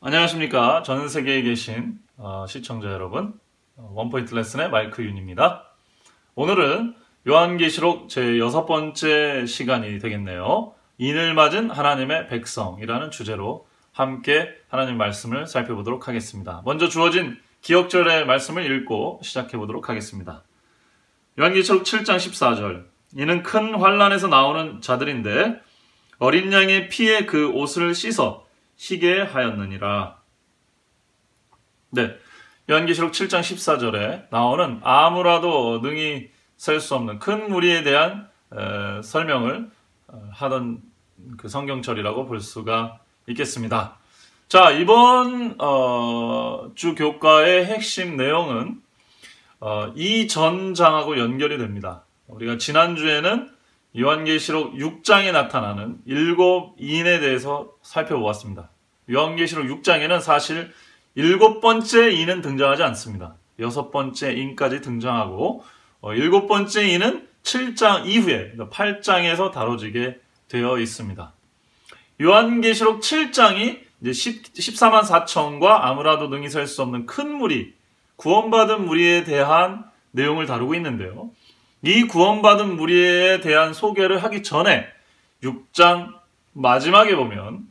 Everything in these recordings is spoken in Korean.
안녕하십니까. 전 세계에 계신 시청자 여러분, 원포인트 레슨의 마이크 윤입니다. 오늘은 요한계시록 제6번째 시간이 되겠네요. 인을 맞은 하나님의 백성이라는 주제로 함께 하나님 말씀을 살펴보도록 하겠습니다. 먼저 주어진 기억절의 말씀을 읽고 시작해보도록 하겠습니다. 요한계시록 7장 14절. 이는 큰 환란에서 나오는 자들인데 어린 양의 피에 그 옷을 씻어 희게 하였느니라. 네, 요한계시록 7장 14절에 나오는 아무라도 능히 셀 수 없는 큰 무리에 대한 설명을 하던 그 성경절이라고 볼 수가 있겠습니다. 자, 이번 주 교과의 핵심 내용은 이 전장하고 연결이 됩니다. 우리가 지난주에는 요한계시록 6장에 나타나는 7인에 대해서 살펴보았습니다. 요한계시록 6장에는 사실 7번째 인은 등장하지 않습니다. 6번째 인까지 등장하고 7번째 인은 7장 이후에 8장에서 다뤄지게 되어 있습니다. 요한계시록 7장이 이제 14만 4천과 아무라도 능히 셀 수 없는 큰 무리, 구원받은 무리에 대한 내용을 다루고 있는데요. 이 구원받은 무리에 대한 소개를 하기 전에 6장 마지막에 보면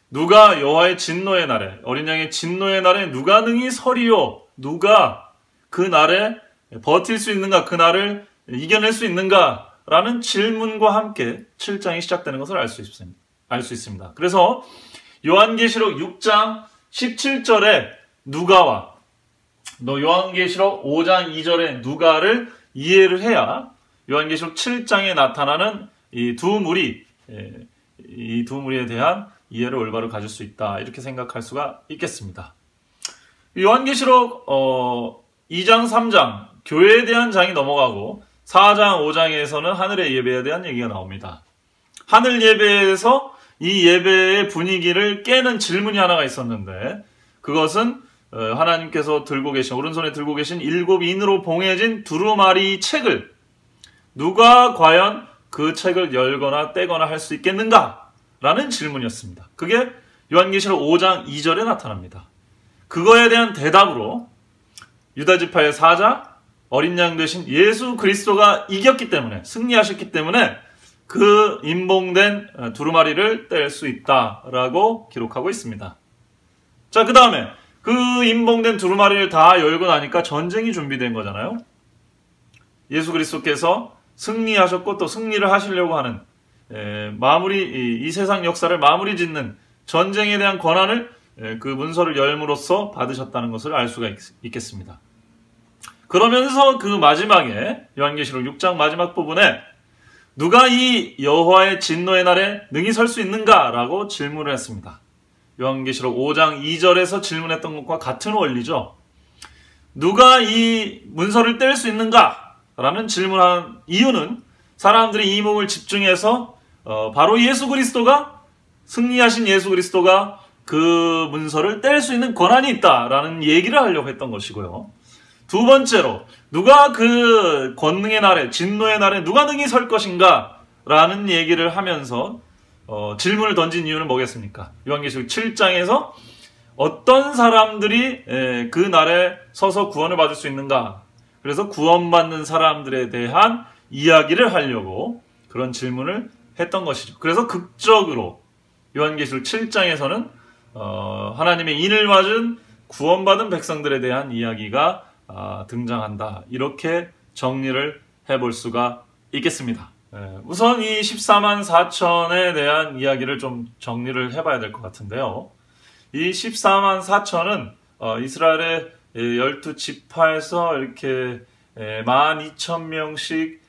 누가 여호와의 진노의 날에, 어린 양의 진노의 날에 누가 능히 서리요? 누가 그 날에 버틸 수 있는가? 그 날을 이겨낼 수 있는가? 라는 질문과 함께 7장이 시작되는 것을 알 수 있습니다. 그래서 요한계시록 6장 17절에 누가와 요한계시록 5장 2절에 누가를 이해를 해야 요한계시록 7장에 나타나는 이 두 무리에 대한 이해를 올바로 가질 수 있다. 이렇게 생각할 수가 있겠습니다. 요한계시록 2장, 3장 교회에 대한 장이 넘어가고 4장, 5장에서는 하늘의 예배에 대한 얘기가 나옵니다. 하늘 예배에서 이 예배의 분위기를 깨는 질문이 하나가 있었는데 그것은 하나님께서 오른손에 들고 계신 7인으로 봉해진 두루마리 책을 누가 과연 그 책을 열거나 떼거나 할 수 있겠는가? 라는 질문이었습니다. 그게 요한계시록 5장 2절에 나타납니다. 그거에 대한 대답으로 유다지파의 사자, 어린 양 되신 예수 그리스도가 이겼기 때문에, 승리하셨기 때문에 그 임봉된 두루마리를 뗄 수 있다라고 기록하고 있습니다. 자, 그 다음에 그 임봉된 두루마리를 다 열고 나니까 전쟁이 준비된 거잖아요. 예수 그리스도께서 승리하셨고 또 승리를 하시려고 하는 이 세상 역사를 마무리 짓는 전쟁에 대한 권한을 그 문서를 열므로써 받으셨다는 것을 알 수가 있겠습니다. 그러면서 그 마지막에 요한계시록 6장 마지막 부분에 누가 이 여호와의 진노의 날에 능히 설 수 있는가라고 질문을 했습니다. 요한계시록 5장 2절에서 질문했던 것과 같은 원리죠. 누가 이 문서를 뗄 수 있는가라는 질문한 이유는 사람들이 이 몸을 집중해서 바로 예수 그리스도가 승리하신 예수 그리스도가 그 문서를 뗄 수 있는 권한이 있다라는 얘기를 하려고 했던 것이고요. 두 번째로 누가 그 권능의 날에 진노의 날에 누가 능히 설 것인가 라는 얘기를 하면서 질문을 던진 이유는 뭐겠습니까? 요한계시록 7장에서 어떤 사람들이 그 날에 서서 구원을 받을 수 있는가? 그래서 구원받는 사람들에 대한 이야기를 하려고 그런 질문을 했던 것이죠. 그래서 극적으로 요한계시록 7장에서는 하나님의 인을 맞은 구원받은 백성들에 대한 이야기가 등장한다. 이렇게 정리를 해볼 수가 있겠습니다. 우선 이 14만 4천에 대한 이야기를 좀 정리를 해봐야 될 것 같은데요. 이 14만 4천은 이스라엘의 12지파에서 이렇게 12,000명씩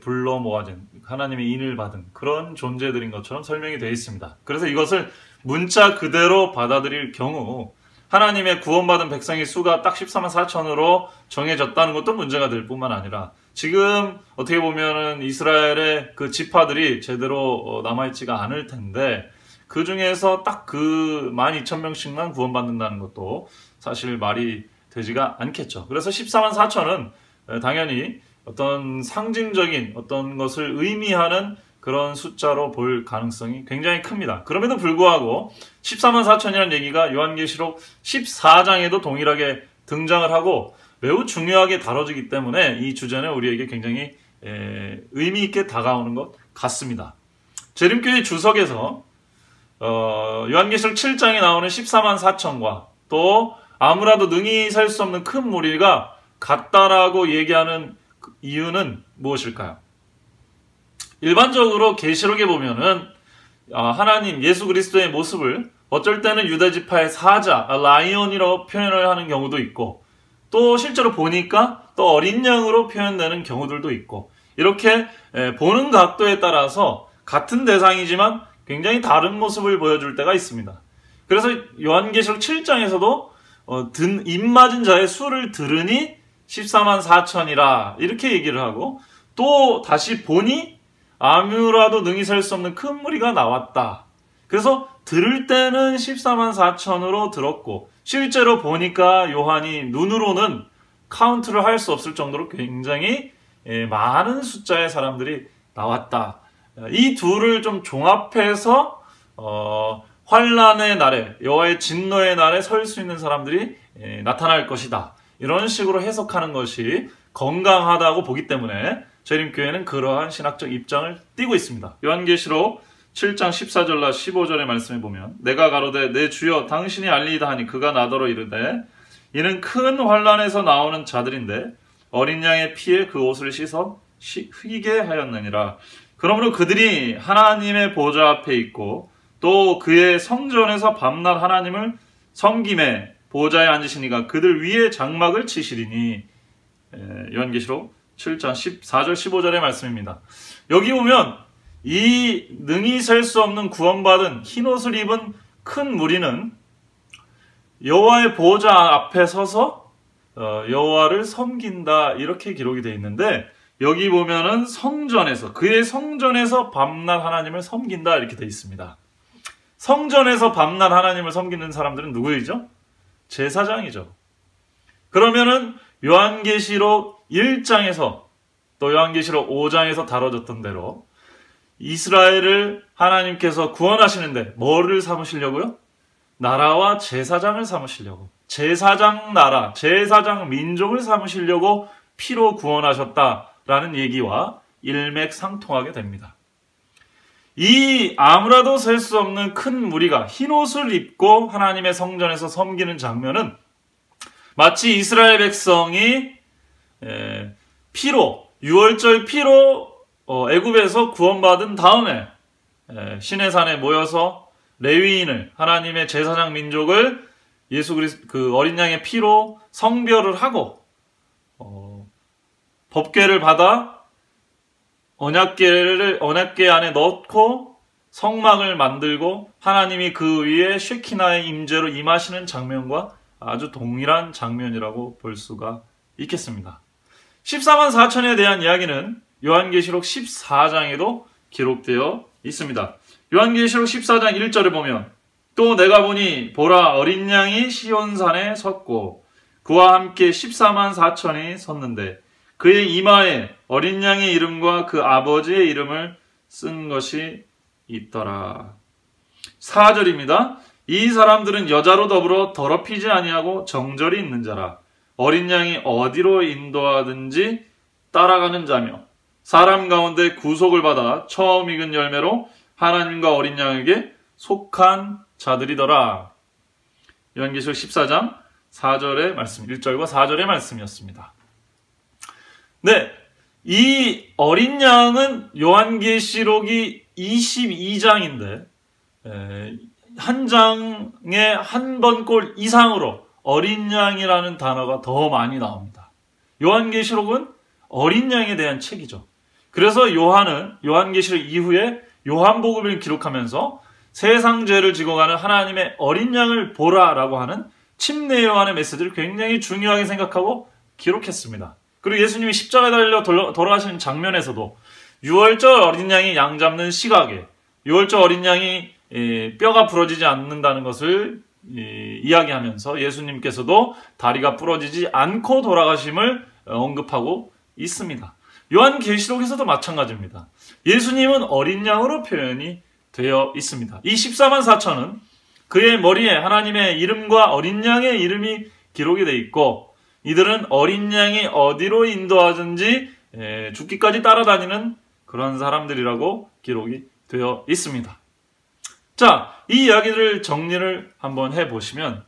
불러 모아진 하나님의 인을 받은 그런 존재들인 것처럼 설명이 되어 있습니다. 그래서 이것을 문자 그대로 받아들일 경우 하나님의 구원받은 백성의 수가 딱 14만 4천으로 정해졌다는 것도 문제가 될 뿐만 아니라 지금 어떻게 보면은 이스라엘의 그 지파들이 제대로 남아있지가 않을 텐데 그 중에서 딱 그 12,000명씩만 구원받는다는 것도 사실 말이 되지가 않겠죠. 그래서 14만 4천은 당연히 어떤 상징적인 어떤 것을 의미하는 그런 숫자로 볼 가능성이 굉장히 큽니다. 그럼에도 불구하고 14만 4천이라는 얘기가 요한계시록 14장에도 동일하게 등장을 하고 매우 중요하게 다뤄지기 때문에 이 주제는 우리에게 굉장히 의미 있게 다가오는 것 같습니다. 재림교회 주석에서 요한계시록 7장에 나오는 14만 4천과 또 아무라도 능히 셀 수 없는 큰 무리가 같다라고 얘기하는 이유는 무엇일까요? 일반적으로 계시록에 보면은 하나님 예수 그리스도의 모습을 어쩔 때는 유다 지파의 사자, 라이온이라고 표현을 하는 경우도 있고 또 실제로 보니까 또 어린 양으로 표현되는 경우들도 있고 이렇게 보는 각도에 따라서 같은 대상이지만 굉장히 다른 모습을 보여줄 때가 있습니다. 그래서 요한계시록 7장에서도 입 맞은 자의 수를 들으니 14만 4천이라 이렇게 얘기를 하고 또 다시 보니 아무라도 능히 셀 수 없는 큰 무리가 나왔다. 그래서 들을 때는 14만 4천으로 들었고 실제로 보니까 요한이 눈으로는 카운트를 할 수 없을 정도로 굉장히 많은 숫자의 사람들이 나왔다. 이 둘을 좀 종합해서 환란의 날에 여호와의 진노의 날에 설 수 있는 사람들이 나타날 것이다. 이런 식으로 해석하는 것이 건강하다고 보기 때문에 재림교회는 그러한 신학적 입장을 띠고 있습니다. 요한계시록 7장 14절과 15절의 말씀에 보면 내가 가로되 내 주여 당신이 알리이다 하니 그가 나더러 이르되 이는 큰 환란에서 나오는 자들인데 어린 양의 피에 그 옷을 씻어 휘게 하였느니라. 그러므로 그들이 하나님의 보좌 앞에 있고 또 그의 성전에서 밤낮 하나님을 섬김에 보좌에 앉으시니가 그들 위에 장막을 치시리니. 요한계시록 7장 14절 15절의 말씀입니다. 여기 보면 이 능히 셀 수 없는 구원받은 흰옷을 입은 큰 무리는 여호와의 보좌 앞에 서서 여호와를 섬긴다 이렇게 기록이 되어 있는데 여기 보면은 성전에서 그의 성전에서 밤낮 하나님을 섬긴다 이렇게 되어 있습니다. 성전에서 밤낮 하나님을 섬기는 사람들은 누구이죠? 제사장이죠. 그러면은 요한계시록 1장에서 또 요한계시록 5장에서 다뤄졌던 대로 이스라엘을 하나님께서 구원하시는데 뭐를 삼으시려고요? 나라와 제사장을 삼으시려고 제사장 나라, 제사장 민족을 삼으시려고 피로 구원하셨다라는 얘기와 일맥상통하게 됩니다. 이 아무라도 셀 수 없는 큰 무리가 흰옷을 입고 하나님의 성전에서 섬기는 장면은 마치 이스라엘 백성이 피로 유월절 피로 애굽에서 구원받은 다음에 시내산에 모여서 레위인을 하나님의 제사장 민족을 예수 그리스도 그 어린 양의 피로 성별을 하고 법궤를 받아 언약궤 안에 넣고 성막을 만들고 하나님이 그 위에 쉐키나의 임재로 임하시는 장면과 아주 동일한 장면이라고 볼 수가 있겠습니다. 14만 4천에 대한 이야기는 요한계시록 14장에도 기록되어 있습니다. 요한계시록 14장 1절에 보면 또 내가 보니 보라 어린 양이 시온산에 섰고 그와 함께 14만 4천이 섰는데 그의 이마에 어린 양의 이름과 그 아버지의 이름을 쓴 것이 있더라. 4절입니다. 이 사람들은 여자로 더불어 더럽히지 아니하고 정절이 있는 자라. 어린 양이 어디로 인도하든지 따라가는 자며 사람 가운데 구속을 받아 처음 익은 열매로 하나님과 어린 양에게 속한 자들이더라. 요한계시록 14장 4절의 말씀, 1절과 4절의 말씀이었습니다. 네, 이 어린 양은 요한계시록이 22장인데 한 장에 한 번꼴 이상으로 어린 양이라는 단어가 더 많이 나옵니다. 요한계시록은 어린 양에 대한 책이죠. 그래서 요한은 요한계시록 이후에 요한복음을 기록하면서 세상 죄를 지고 가는 하나님의 어린 양을 보라라고 하는 침례 요한의 메시지를 굉장히 중요하게 생각하고 기록했습니다. 그리고 예수님이 십자가에 달려 돌아가시는 장면에서도 유월절 어린 양이 양 잡는 시각에 유월절 어린 양이 뼈가 부러지지 않는다는 것을 이야기하면서 예수님께서도 다리가 부러지지 않고 돌아가심을 언급하고 있습니다. 요한계시록에서도 마찬가지입니다. 예수님은 어린 양으로 표현이 되어 있습니다. 이 14만 4천은 그의 머리에 하나님의 이름과 어린 양의 이름이 기록이 되어 있고, 이들은 어린 양이 어디로 인도하든지 죽기까지 따라다니는 그런 사람들이라고 기록이 되어 있습니다. 자, 이 이야기를 정리를 한번 해보시면,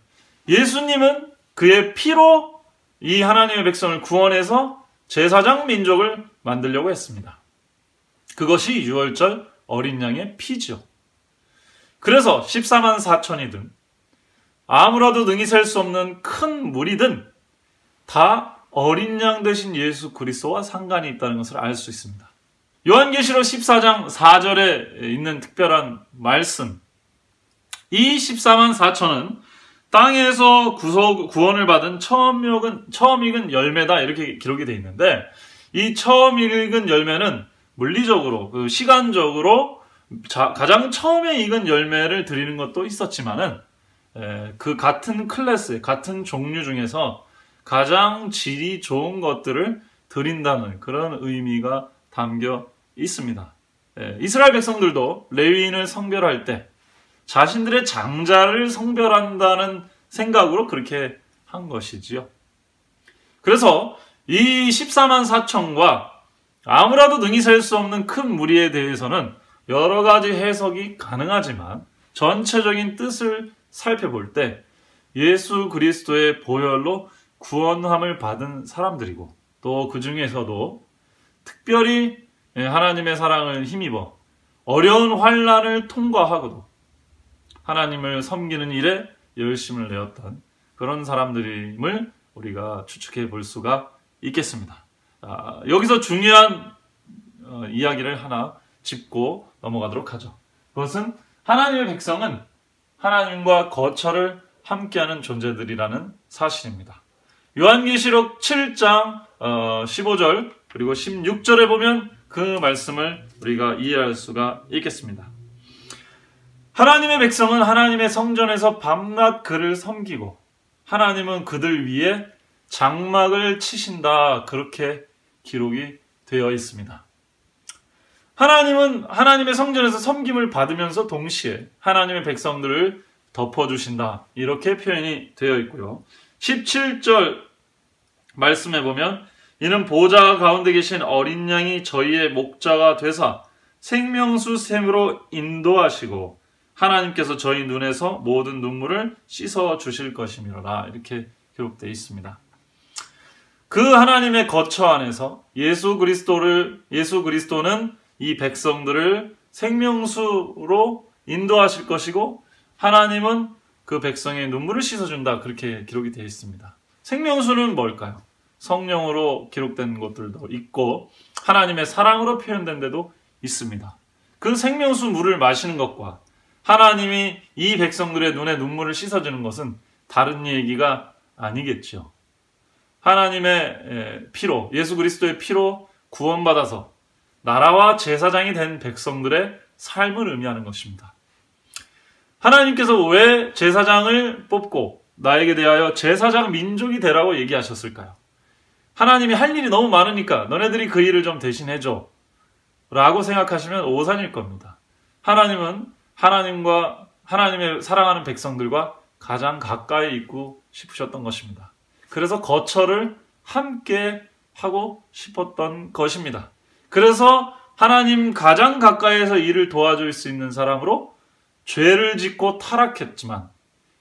예수님은 그의 피로 이 하나님의 백성을 구원해서 제사장 민족을 만들려고 했습니다. 그것이 유월절 어린 양의 피죠. 그래서 14만 4천이든 아무라도 능히 셀 수 없는 큰 무리든 다 어린 양 되신 예수 그리스도와 상관이 있다는 것을 알 수 있습니다. 요한계시록 14장 4절에 있는 특별한 말씀, 이 14만 4천은 땅에서 구원을 받은 처음 익은 열매다, 이렇게 기록이 되어 있는데, 이 처음 익은 열매는 물리적으로, 시간적으로 가장 처음에 익은 열매를 드리는 것도 있었지만은, 그 같은 클래스, 같은 종류 중에서 가장 질이 좋은 것들을 드린다는 그런 의미가 담겨 있습니다. 이스라엘 백성들도 레위인을 성별할 때 자신들의 장자를 성별한다는 생각으로 그렇게 한 것이지요. 그래서 이 14만 4천과 아무라도 능히 셀 수 없는 큰 무리에 대해서는 여러 가지 해석이 가능하지만, 전체적인 뜻을 살펴볼 때 예수 그리스도의 보혈로 구원함을 받은 사람들이고, 또 그 중에서도 특별히 하나님의 사랑을 힘입어 어려운 환난을 통과하고도 하나님을 섬기는 일에 열심을 내었던 그런 사람들임을 우리가 추측해 볼 수가 있겠습니다. 여기서 중요한 이야기를 하나 짚고 넘어가도록 하죠. 그것은 하나님의 백성은 하나님과 거처를 함께하는 존재들이라는 사실입니다. 요한계시록 7장 15절 그리고 16절에 보면 그 말씀을 우리가 이해할 수가 있겠습니다. 하나님의 백성은 하나님의 성전에서 밤낮 그를 섬기고 하나님은 그들 위에 장막을 치신다, 그렇게 기록이 되어 있습니다. 하나님은 하나님의 성전에서 섬김을 받으면서 동시에 하나님의 백성들을 덮어주신다, 이렇게 표현이 되어 있고요. 17절 말씀해 보면, 이는 보좌 가운데 계신 어린 양이 저희의 목자가 되사 생명수 샘으로 인도하시고 하나님께서 저희 눈에서 모든 눈물을 씻어 주실 것이미로라, 이렇게 기록되어 있습니다. 그 하나님의 거처 안에서 예수 그리스도는 이 백성들을 생명수로 인도하실 것이고, 하나님은 그 백성의 눈물을 씻어준다, 그렇게 기록이 되어 있습니다. 생명수는 뭘까요? 성령으로 기록된 것들도 있고 하나님의 사랑으로 표현된 데도 있습니다. 그 생명수 물을 마시는 것과 하나님이 이 백성들의 눈에 눈물을 씻어주는 것은 다른 얘기가 아니겠죠. 하나님의 피로, 예수 그리스도의 피로 구원받아서 나라와 제사장이 된 백성들의 삶을 의미하는 것입니다. 하나님께서 왜 제사장을 뽑고 나에게 대하여 제사장 민족이 되라고 얘기하셨을까요? 하나님이 할 일이 너무 많으니까 너네들이 그 일을 좀 대신해줘 라고 생각하시면 오산일 겁니다. 하나님은 하나님의 사랑하는 백성들과 가장 가까이 있고 싶으셨던 것입니다. 그래서 거처를 함께 하고 싶었던 것입니다. 그래서 하나님 가장 가까이에서 일을 도와줄 수 있는 사람으로 죄를 짓고 타락했지만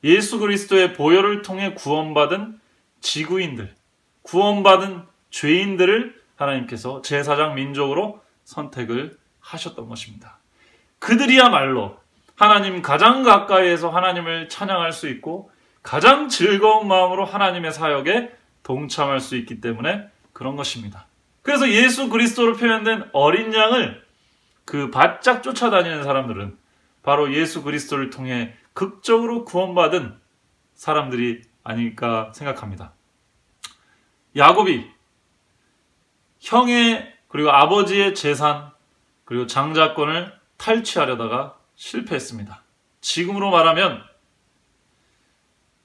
예수 그리스도의 보혈을 통해 구원받은 지구인들, 구원받은 죄인들을 하나님께서 제사장 민족으로 선택을 하셨던 것입니다. 그들이야말로 하나님 가장 가까이에서 하나님을 찬양할 수 있고 가장 즐거운 마음으로 하나님의 사역에 동참할 수 있기 때문에 그런 것입니다. 그래서 예수 그리스도로 표현된 어린 양을 바짝 쫓아다니는 사람들은 바로 예수 그리스도를 통해 극적으로 구원받은 사람들이 아닐까 생각합니다. 야곱이 형의 그리고 아버지의 재산 그리고 장자권을 탈취하려다가 실패했습니다. 지금으로 말하면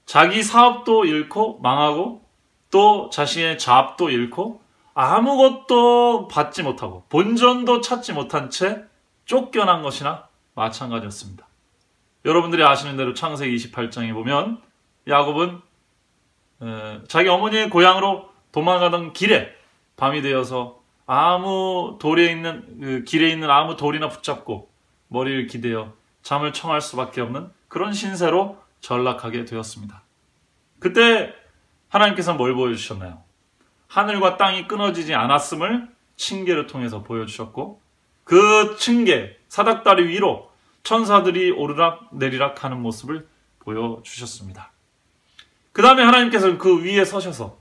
자기 사업도 잃고 망하고 또 자신의 잡도 잃고 아무것도 받지 못하고 본전도 찾지 못한 채 쫓겨난 것이나 마찬가지였습니다. 여러분들이 아시는 대로 창세기 28장에 보면 야곱은 자기 어머니의 고향으로 도망가던 길에 밤이 되어서 길에 있는 아무 돌이나 붙잡고 머리를 기대어 잠을 청할 수밖에 없는 그런 신세로 전락하게 되었습니다. 그때 하나님께서 뭘 보여주셨나요? 하늘과 땅이 끊어지지 않았음을 징계를 통해서 보여주셨고, 그 징계, 사닥다리 위로 천사들이 오르락 내리락 하는 모습을 보여주셨습니다. 그 다음에 하나님께서는 그 위에 서셔서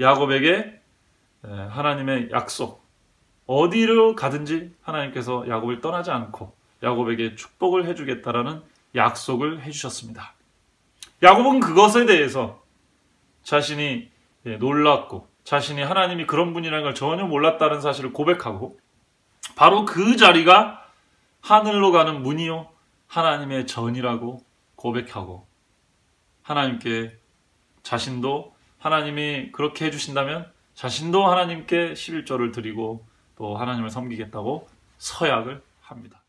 야곱에게 하나님의 약속, 어디로 가든지 하나님께서 야곱을 떠나지 않고 야곱에게 축복을 해주겠다라는 약속을 해주셨습니다. 야곱은 그것에 대해서 자신이 놀랐고 자신이 하나님이 그런 분이라는 걸 전혀 몰랐다는 사실을 고백하고, 바로 그 자리가 하늘로 가는 문이요 하나님의 전이라고 고백하고, 하나님께 자신도 하나님이 그렇게 해주신다면 자신도 하나님께 11조를 드리고 또 하나님을 섬기겠다고 서약을 합니다.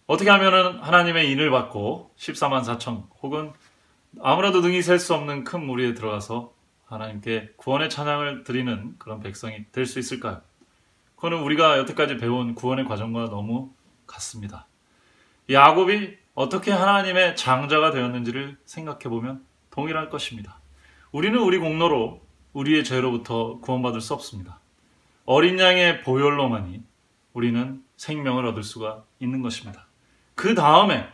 어떻게 하면 하나님의 인을 받고 14만 4천 혹은 아무라도 능히 셀 수 없는 큰 무리에 들어가서 하나님께 구원의 찬양을 드리는 그런 백성이 될 수 있을까요? 그거는 우리가 여태까지 배운 구원의 과정과 너무 같습니다. 야곱이 어떻게 하나님의 장자가 되었는지를 생각해보면 동일할 것입니다. 우리는 우리 공로로 우리의 죄로부터 구원받을 수 없습니다. 어린 양의 보혈로만이 우리는 생명을 얻을 수가 있는 것입니다. 그 다음에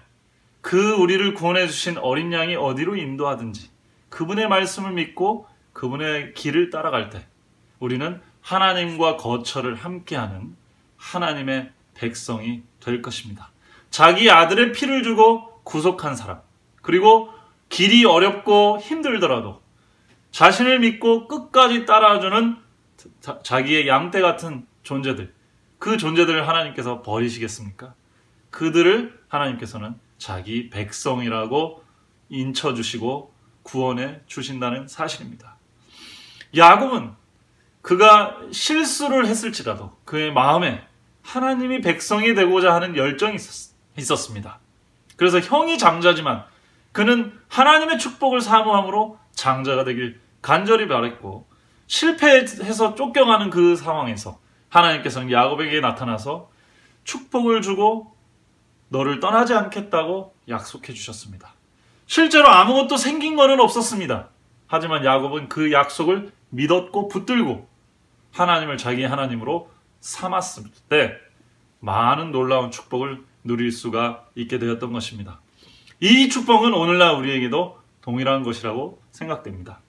그 우리를 구원해 주신 어린 양이 어디로 인도하든지 그분의 말씀을 믿고 그분의 길을 따라갈 때 우리는 하나님과 거처를 함께하는 하나님의 백성이 될 것입니다. 자기 아들의 피를 주고 구속한 사람, 그리고 길이 어렵고 힘들더라도 자신을 믿고 끝까지 따라주는 자기의 양떼 같은 존재들, 그 존재들을 하나님께서 버리시겠습니까? 그들을 하나님께서는 자기 백성이라고 인쳐주시고 구원해 주신다는 사실입니다. 야곱은 그가 실수를 했을지라도 그의 마음에 하나님이 백성이 되고자 하는 열정이 있었습니다. 그래서 형이 장자지만 그는 하나님의 축복을 사모함으로 장자가 되길 간절히 바랬고, 실패해서 쫓겨가는 그 상황에서 하나님께서는 야곱에게 나타나서 축복을 주고 너를 떠나지 않겠다고 약속해 주셨습니다. 실제로 아무것도 생긴 것은 없었습니다. 하지만 야곱은 그 약속을 믿었고 붙들고 하나님을 자기 하나님으로 삼았을 때 많은 놀라운 축복을 누릴 수가 있게 되었던 것입니다. 이 축복은 오늘날 우리에게도 동일한 것이라고 생각됩니다.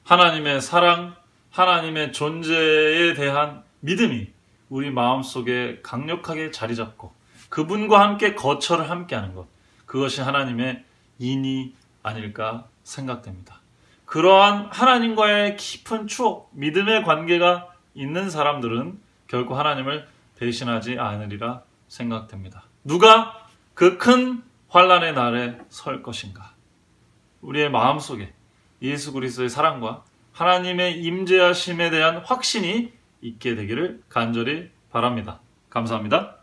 하나님의 사랑, 하나님의 존재에 대한 믿음이 우리 마음속에 강력하게 자리 잡고 그분과 함께 거처를 함께하는 것, 그것이 하나님의 인이 아닐까 생각됩니다. 그러한 하나님과의 깊은 추억, 믿음의 관계가 있는 사람들은 결코 하나님을 대신하지 않으리라 생각됩니다. 누가 그 큰 환난의 날에 설 것인가? 우리의 마음속에 예수 그리스도의 사랑과 하나님의 임재하심에 대한 확신이 있게 되기를 간절히 바랍니다. 감사합니다.